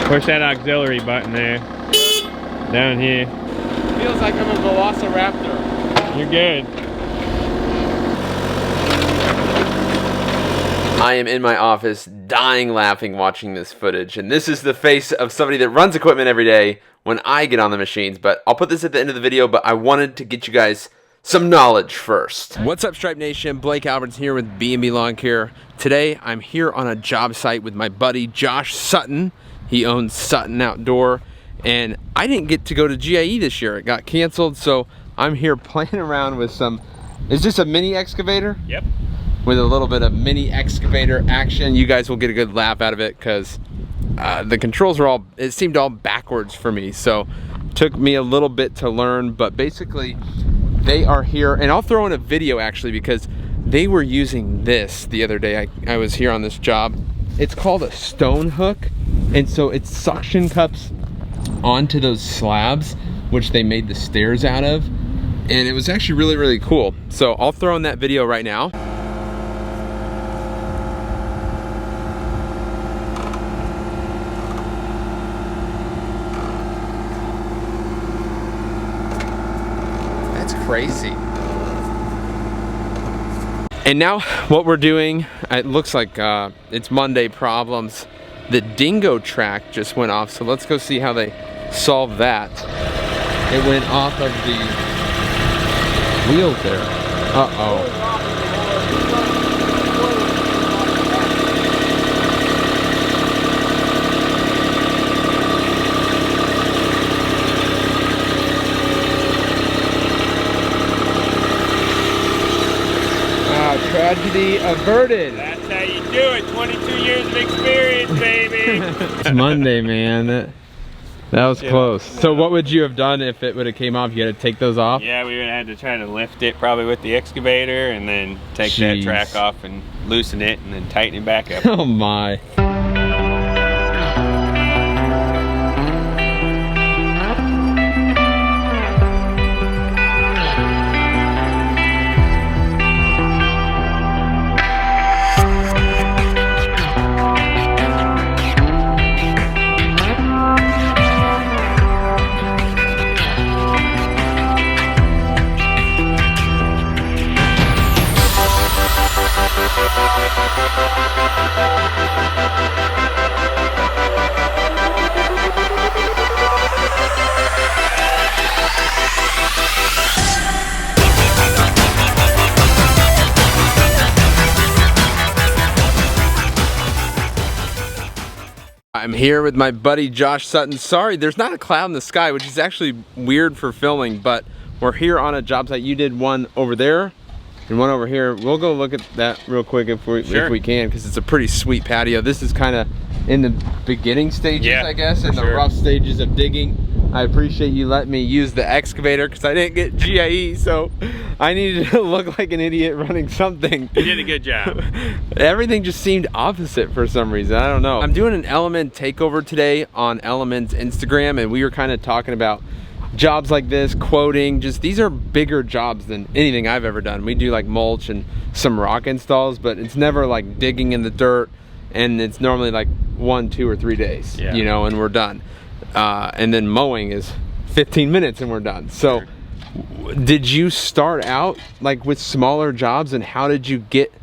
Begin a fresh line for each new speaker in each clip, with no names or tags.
Push that auxiliary button there. Down here.
Feels like I'm a velociraptor.
You're good.
I am in my office dying laughing watching this footage, and this is the face of somebody that runs equipment every day when I get on the machines. But I'll put this at the end of the video, but I wanted to get you guys some knowledge first. What's up, Stripe Nation? Blake Albert's here with B&B Lawn Care. Today I'm here on a job site with my buddy Josh Sutton. He owns Sutton Outdoor, and I didn't get to go to GIE this year. It got canceled, so I'm here playing around with some, is this a mini excavator?
Yep.
With a little bit of mini excavator action. You guys will get a good laugh out of it because the controls are all, it seemed all backwards for me. So took me a little bit to learn, but basically they are here, and I'll throw in a video actually because they were using this the other day. I was here on this job. It's called a stone hook, and so it suction cups onto those slabs, which they made the stairs out of, and it was actually really, really cool. So I'll throw in that video right now. Crazy. And now what we're doing, it looks like it's Monday problems. The Dingo track just went off, so let's go see how they solved that. It went off of the wheels there. Uh-oh. Tragedy averted.
That's how you do it. 22 years of experience, baby.
It's Monday, man. That was close. So what would you have done if it would have came off? You had to take those off?
Yeah, we would have had to try to lift it probably with the excavator and then take that track off and loosen it and then tighten it back up.
Oh my. I'm here with my buddy Josh Sutton. Sorry, there's not a cloud in the sky, which is actually weird for filming, but we're here on a job site. You did one over there and one over here. We'll go look at that real quick if we can, because it's a pretty sweet patio. This is kind of in the beginning stages, I guess, in the rough stages of digging. I appreciate you letting me use the excavator because I didn't get GIE, so I needed to look like an idiot running something.
You did a good job.
Everything just seemed opposite for some reason. I don't know. I'm doing an Element takeover today on Element's Instagram, and we were kind of talking about jobs like this, quoting, just these are bigger jobs than anything I've ever done. We do like mulch and some rock installs, but it's never like digging in the dirt, and it's normally like 1, 2, or 3 days, you know, and we're done. And then mowing is 15 minutes and we're done. So did you start out like with smaller jobs, and how did you get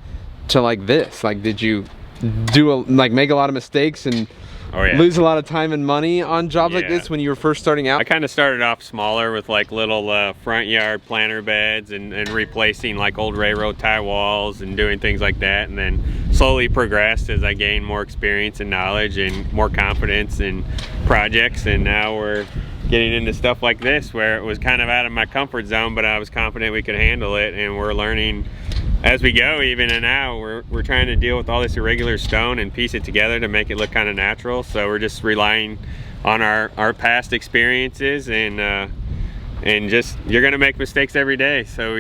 to like this? Like, did you do make a lot of mistakes and lose a lot of time and money on jobs like this when you were first starting out?
I kind of started off smaller with like little front yard planter beds and replacing like old railroad tie walls and doing things like that, and then slowly progressed as I gained more experience and knowledge and more confidence in projects, and now we're getting into stuff like this where it was kind of out of my comfort zone, but I was confident we could handle it, and we're learning as we go even, and now we're trying to deal with all this irregular stone and piece it together to make it look kind of natural. So we're just relying on our past experiences, and just, you're gonna make mistakes every day, so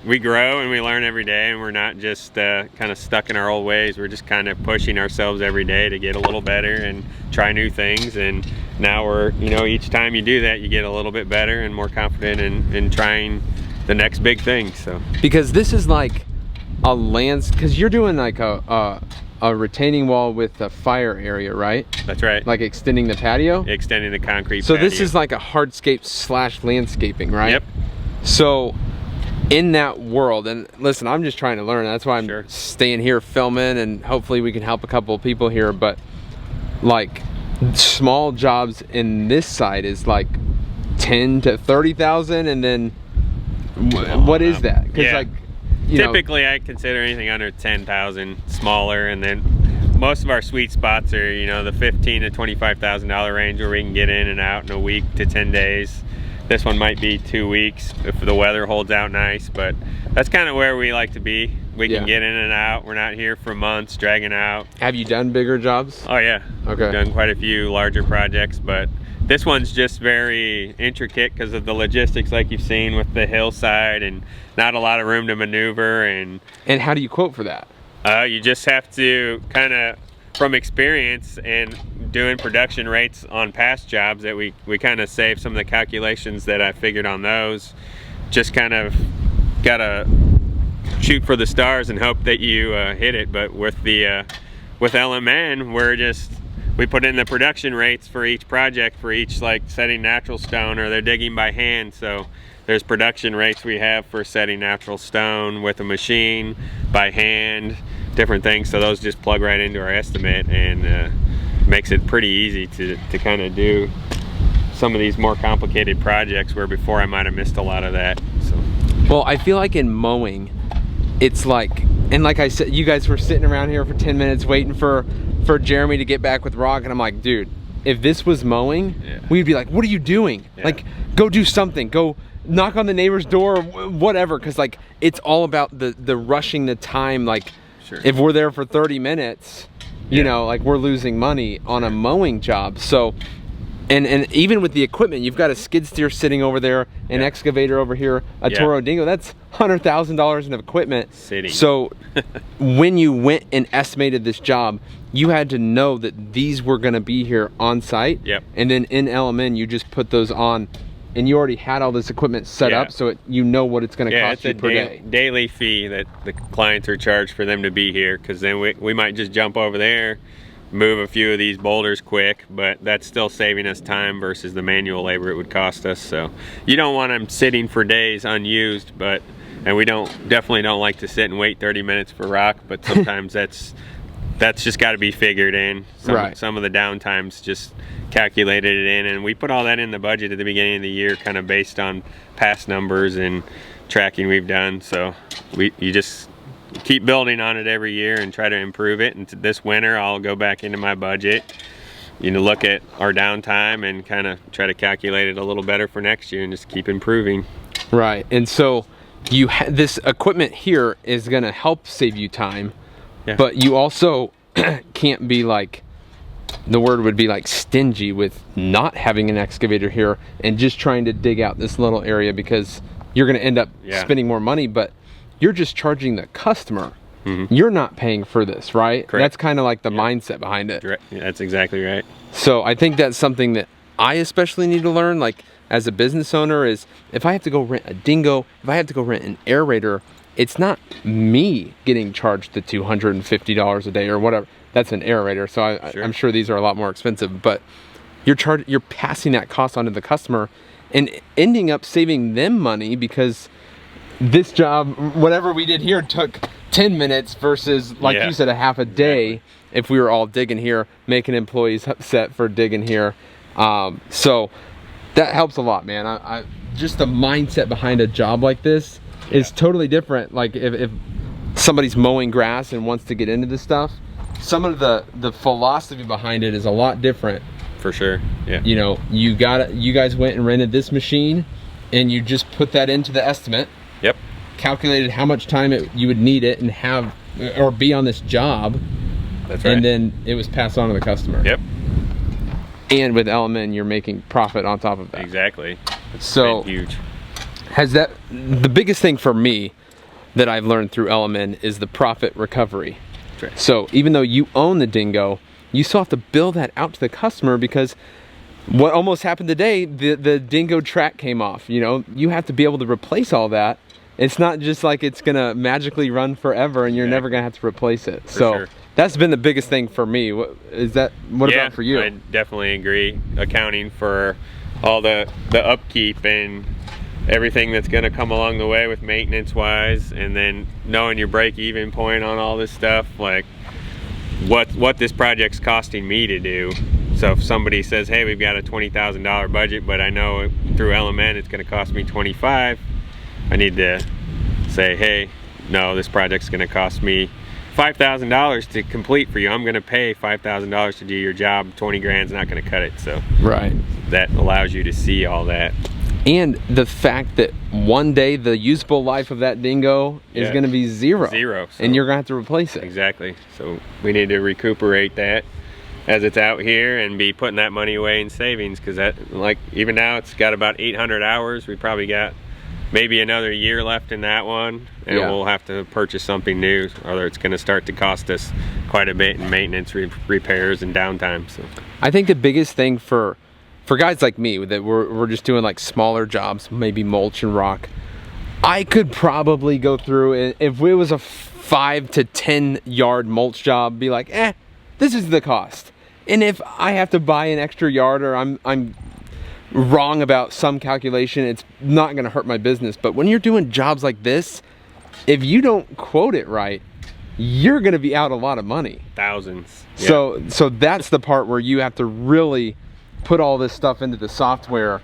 we grow and we learn every day, and we're not just kind of stuck in our old ways. We're just kind of pushing ourselves every day to get a little better and try new things, and now we're, you know, each time you do that you get a little bit better and more confident in trying the next big thing. So
because this is like a because you're doing like a a retaining wall with a fire area, right?
That's right.
Like extending the patio?
Extending the concrete
So
patio.
this is like a hardscape / landscaping, right?
Yep.
So in that world, and listen, I'm just trying to learn. That's why I'm staying here filming, and hopefully we can help a couple of people here. But like small jobs in this side is like 10 to 30,000, and then what is that? Because like,
typically I consider anything under 10,000 smaller, and then most of our sweet spots are, you know, the $15,000 to $25,000 range, where we can get in and out in a week to 10 days. This one might be 2 weeks if the weather holds out nice, but that's kind of where we like to be. We can get in and out. We're not here for months dragging out.
Have you done bigger jobs?
Oh yeah.
Okay.
We've done quite a few larger projects, but this one's just very intricate because of the logistics, like you've seen with the hillside and not a lot of room to maneuver. And
how do you quote for that?
You just have to kind of, from experience and doing production rates on past jobs, that we kind of save some of the calculations that I figured on those. Just kind of gotta shoot for the stars and hope that you hit it. But with the with LMN, we put in the production rates for each project, for each, like setting natural stone, or they're digging by hand. So there's production rates we have for setting natural stone with a machine, by hand, different things. So those just plug right into our estimate, and makes it pretty easy to kind of do some of these more complicated projects where before I might have missed a lot of that. So,
well, I feel like in mowing, it's like, and like I said, you guys were sitting around here for 10 minutes waiting for Jeremy to get back with rock, and I'm like, dude, if this was mowing, we'd be like, what are you doing? Like, go do something, go knock on the neighbor's door, or whatever, because like it's all about the rushing the time. Like, if we're there for 30 minutes, you know, like we're losing money on a mowing job. So and even with the equipment, you've got a skid steer sitting over there, an excavator over here, a Toro Dingo. That's $100,000 in equipment
sitting.
So when you went and estimated this job, you had to know that these were going to be here on site. And then in LMN, you just put those on, and you already had all this equipment set up, so you know what it's going to cost you per day.
Daily fee that the clients are charged for them to be here, because then we might just jump over there, move a few of these boulders quick, but that's still saving us time versus the manual labor it would cost us. So you don't want them sitting for days unused, and we definitely don't like to sit and wait 30 minutes for rock, but sometimes that's just got to be figured in. Some of the downtimes just calculated it in, and we put all that in the budget at the beginning of the year, kind of based on past numbers and tracking we've done. So you just keep building on it every year and try to improve it. And this winter I'll go back into my budget, you know, look at our downtime and kind of try to calculate it a little better for next year and just keep improving.
Right. And so this equipment here is going to help save you time, but you also can't be like, the word would be like stingy with not having an excavator here and just trying to dig out this little area, because you're going to end up spending more money, but you're just charging the customer. You're not paying for this, right?
Correct.
That's kind of like the mindset behind it.
Yeah, that's exactly right.
So I think that's something that I especially need to learn, like as a business owner, is if I have to go rent a Dingo, if I have to go rent an aerator, it's not me getting charged the $250 a day or whatever. That's an aerator, so I'm sure these are a lot more expensive, but you're passing that cost onto the customer and ending up saving them money, because this job, whatever we did here, took 10 minutes versus, like you said, a half a day if we were all digging here, making employees upset for digging here. So that helps a lot, man. Just the mindset behind a job like this is totally different. Like if somebody's mowing grass and wants to get into this stuff, some of the philosophy behind it is a lot different.
For sure. Yeah.
You know, you guys went and rented this machine, and you just put that into the estimate.
Yep.
Calculated how much time you would need it and have, or be on this job.
That's right.
And then it was passed on to the customer.
Yep.
And with LMN, you're making profit on top of that.
Exactly. It's
so
huge.
The biggest thing for me that I've learned through LMN is the profit recovery.
Right.
So even though you own the Dingo, you still have to bill that out to the customer, because what almost happened today, the Dingo track came off. You know, you have to be able to replace all that. It's not just like it's gonna magically run forever and you're never gonna have to replace it. So that's been the biggest thing for me. What about for you?
I definitely agree. Accounting for all the upkeep and everything that's going to come along the way with maintenance wise, and then knowing your break-even point on all this stuff, like what this project's costing me to do. So if somebody says, hey, we've got a $20,000 budget, but I know through LMN it's going to cost me 25, I need to say, hey, no, this project's going to cost me $5,000 to complete for you. I'm going to pay $5,000 to do your job. 20 grand's not going to cut it. So
right,
that allows you to see all that.
And the fact that one day the usable life of that Dingo is going to be zero.
So
and you're going to have to replace it.
Exactly. So we need to recuperate that as it's out here and be putting that money away in savings, because that, like, even now it's got about 800 hours. We probably got maybe another year left in that one, and we'll have to purchase something new, or it's going to start to cost us quite a bit in maintenance, repairs, and downtime. So
I think the biggest thing for guys like me that we're just doing like smaller jobs, maybe mulch and rock, I could probably go through, and if it was a 5 to 10 yard mulch job, be like, this is the cost. And if I have to buy an extra yard, or I'm wrong about some calculation, it's not going to hurt my business. But when you're doing jobs like this, if you don't quote it right, you're going to be out a lot of money.
Thousands.
So that's the part where you have to really put all this stuff into the software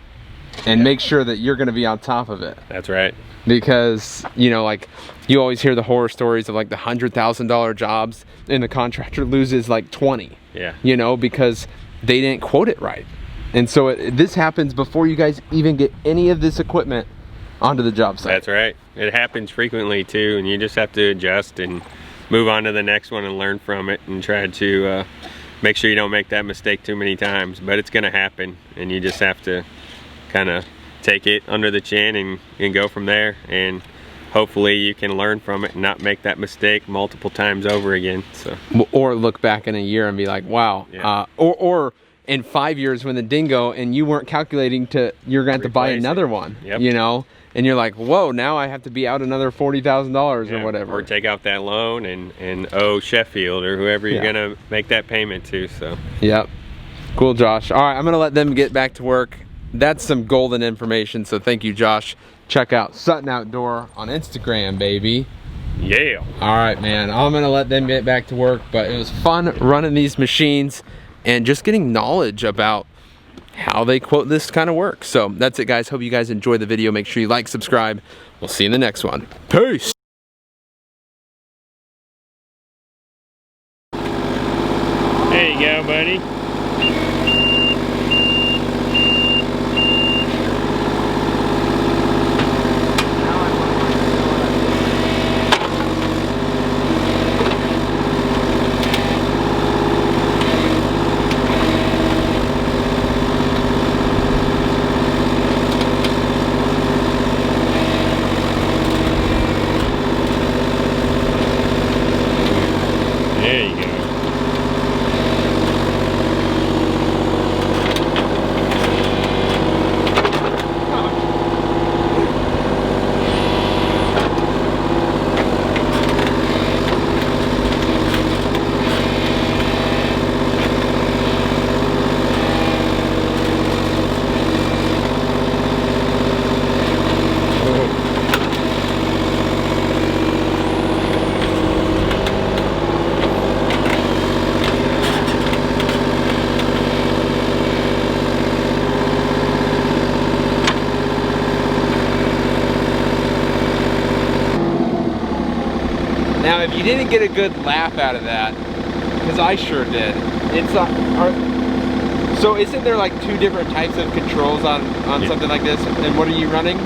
and make sure that you're going to be on top of it.
That's right.
Because, you know, like, you always hear the horror stories of like the $100,000 jobs and the contractor loses like 20.
Yeah.
You know, because they didn't quote it right. And so this happens before you guys even get any of this equipment onto the job site.
That's right. It happens frequently too, and you just have to adjust and move on to the next one and learn from it, and try to make sure you don't make that mistake too many times. But it's going to happen, and you just have to kind of take it under the chin and go from there, and hopefully you can learn from it and not make that mistake multiple times over again. So,
or look back in a year and be like, wow. Or in 5 years when the Dingo, and you weren't calculating you're going to have to buy another one. You know, and you're like, whoa, now I have to be out another $40,000 or whatever.
Or take out that loan and owe Sheffield or whoever you're going to make that payment to. So
yep. Cool, Josh. All right, I'm going to let them get back to work. That's some golden information, so thank you, Josh. Check out Sutton Outdoor on Instagram, baby.
Yeah.
All right, man. I'm going to let them get back to work, but it was fun running these machines and just getting knowledge about how they quote this kind of work. So that's it, guys. Hope you guys enjoyed the video. Make sure you like, subscribe. We'll see you in the next one. Peace.
There you go, buddy.
Now, if you didn't get a good laugh out of that, because I sure did, it's so isn't there like two different types of controls on something like this? And what are you running?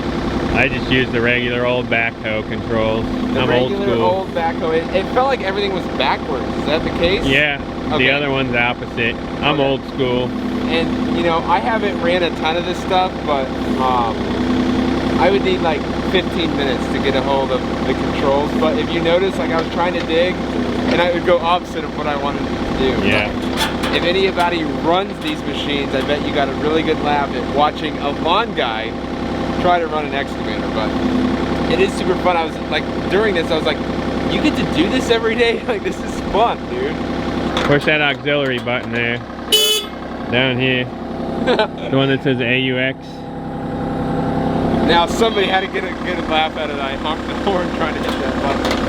I just use the regular old backhoe controls. I'm old school.
Old backhoe. It felt like everything was backwards. Is that the case?
Yeah. Okay. The other one's opposite. I'm old school.
And you know, I haven't ran a ton of this stuff, but I would need like 15 minutes to get a hold of the controls. But if you notice, like, I was trying to dig and I would go opposite of what I wanted to do.
Yeah.
If anybody runs these machines, I bet you got a really good laugh at watching a lawn guy try to run an excavator. But it is super fun. I was like, during this, I was like, you get to do this every day? Like, this is fun, dude.
Push that auxiliary button there. Down here. The one that says AUX.
Now somebody had to get a laugh out of it. I honked the horn trying to hit that button.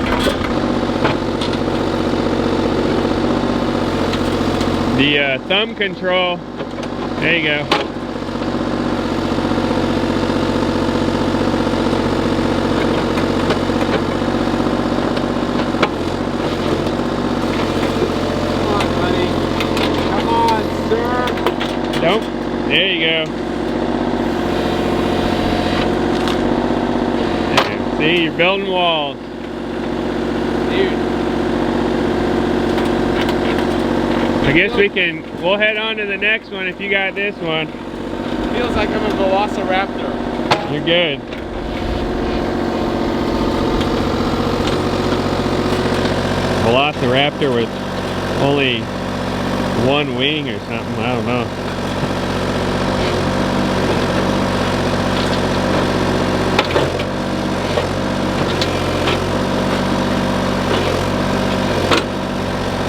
The thumb control. There you go. Nope. There you go. There. See, you're building walls.
Dude.
I guess we'll head on to the next one if you got this one.
Feels like I'm a velociraptor.
You're good. Velociraptor with only one wing or something, I don't know.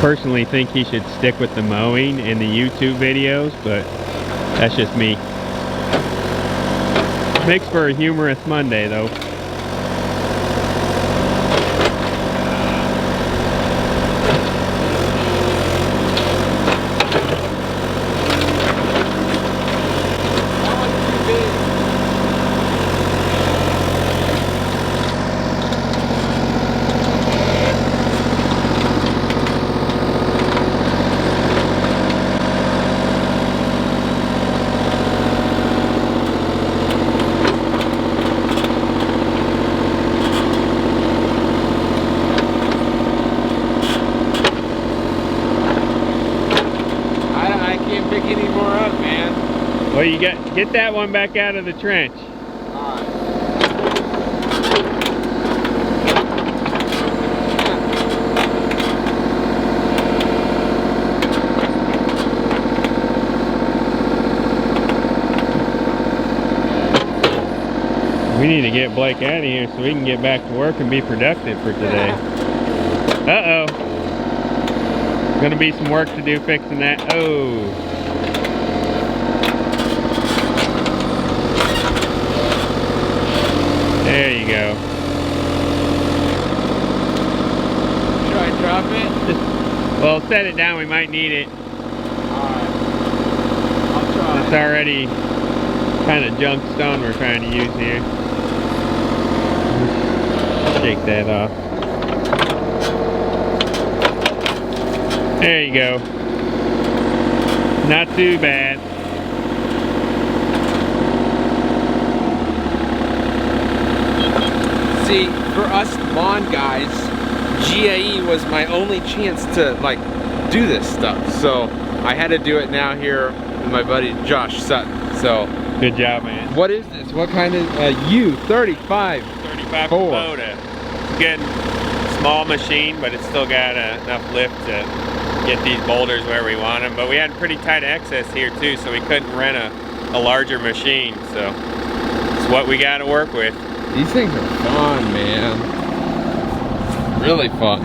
Personally think he should stick with the mowing in the YouTube videos, but that's just me. Makes for a humorous Monday though. Well, you get that one back out of the trench.
Alright.
We need to get Blake out of here so we can get back to work and be productive for today. Uh-oh. Gonna be some work to do fixing that. Oh. There you go.
Should I drop it?
Well, set it down. We might need it.
Alright. I'll try.
It's already kind of junk stone we're trying to use here. Shake that off. There you go. Not too bad.
See, for us lawn guys, GAE was my only chance to like do this stuff. So I had to do it now here with my buddy Josh Sutton. So
good job, man.
what is this? What kind of U35?
35 Kubota. It's a good small machine, but it's still got enough lift to get these boulders where we want them. But we had pretty tight access here too, so we couldn't rent a larger machine. So it's what we got to work with.
These things are fun, man. Really fun.